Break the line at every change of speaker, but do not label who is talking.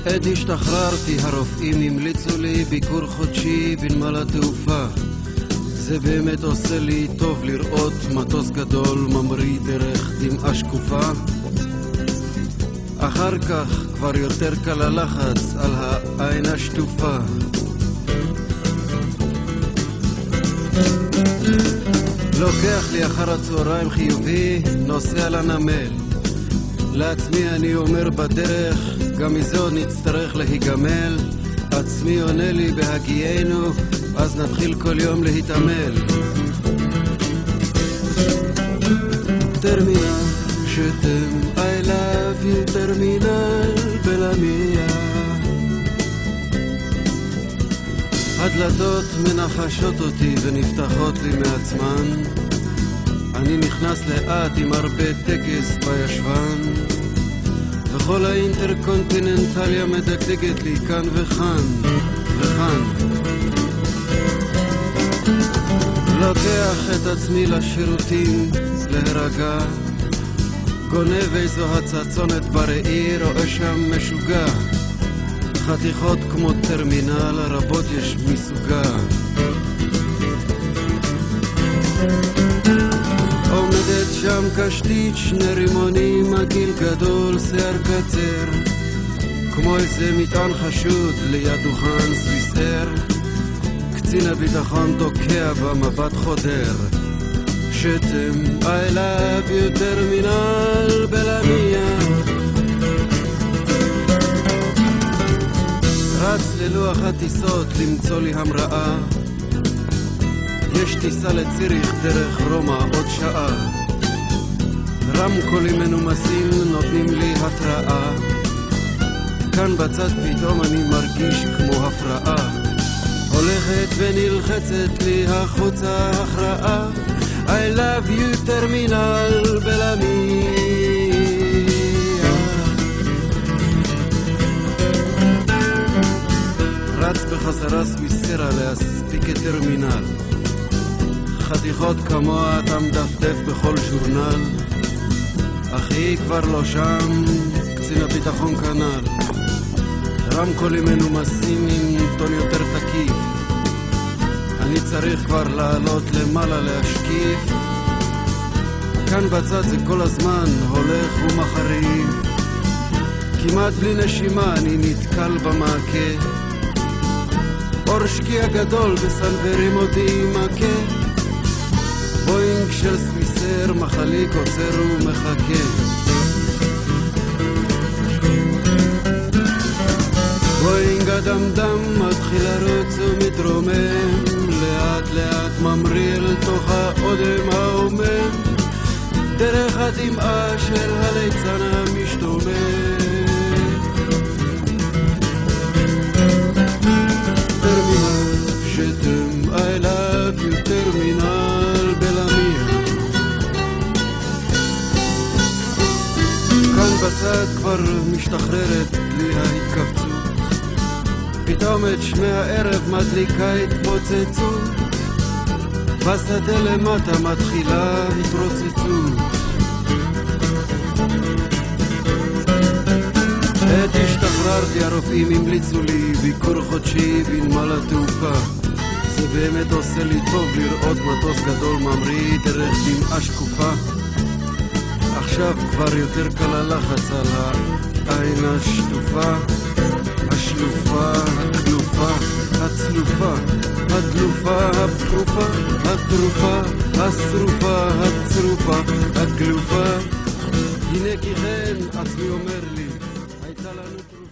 עת השתחררתי, הרופאים המליצו לי ביקור חודשי בנמל התעופה. זה באמת עושה לי טוב לראות מטוס גדול ממריא דרך דמעה שקופה. אחר כך כבר יותר קל הלחץ על העין השטופה. לוקח לי אחר הצהריים חיובי, נוסע לנמל. לעצמי אני אומר בדרך, גם מזה עוד נצטרך להיגמל. עצמי עונה לי בהגיינו, אז נתחיל כל יום להתעמל. טרמינל שתם, I love you טרמינל בלמיה. הדלתות מנחשות אותי ונפתחות לי מעצמן. אני נכנס לאט עם הרבה טקס בישבן, וכל האינטרקונטיננטליה מדגדגת לי כאן וכאן וכאן. לוקח את עצמי לשירותים להירגע, גונב איזו הצצונת בראי, רואה שם משוגע. חתיכות כמו טרמינל, הרבות יש מסוגה. עומדת שם קשתית, שני רימונים, עגיל גדול, שיער קצר, כמו איזה מטען חשוד ליד דוכן סוויסר. קצין הביטחון תוקע במבט חודר. שתם, I love you טרמינל בלמיה. רץ ללוח הטיסות למצוא לי המראה. יש טיסה לציריך דרך רומא עוד שעה. רמקולים מנומסים נותנים לי התראה. כאן בצד פתאום אני מרגיש כמו הפרעה. הולכת ונלחצת לי החוצה הכרעה. I love you טרמינל בלמיה. רץ בחזרה סוויסרה להספיק את טרמינל. חתיכות כמוה אתה מדפדף בכל ז'ורנל. אחי כבר לא שם, קצין הביטחון כנ"ל. רמקולים מנומסים עם טון יותר תקיף. אני צריך כבר לעלות למעלה להשקיף. כאן בצד זה כל הזמן הולך ומחריף. כמעט בלי נשימה אני נתקל במעקה. אור שקיע גדול בסנוורים אותי מכה. בוינג של סוויסר מחליק עוצר ומחכה. בוינג הדמדם מתחיל לרוץ ומתרומם, לאט לאט ממריא אל תוך האודם העומם, דרך הדמעה של הליצן המשתומם. טרמינל שתם, I love you טרמינל בלמיה. כאן בצד כבר משתחררת לי ההתכווצות. פתאום את שמי הערב מדליקה התפוצצות. בשדה למטה מתחילה התרוצצות. עת השתחררתי, הרופאים המליצו לי ביקור חודשי בנמל התעופה. זה באמת עושה לי טוב לראות מטוס גדול ממריא דרך דמעה שקופה. עכשיו כבר יותר קל הלחץ על העין השטופה. השלופה, הכלופה, הצלופה, הדלופה, הפרופה, התרופה, השרופה, הצרופה, הכלופה. הנה כי כן, עצמי אומר לי, הייתה לנו תרופה.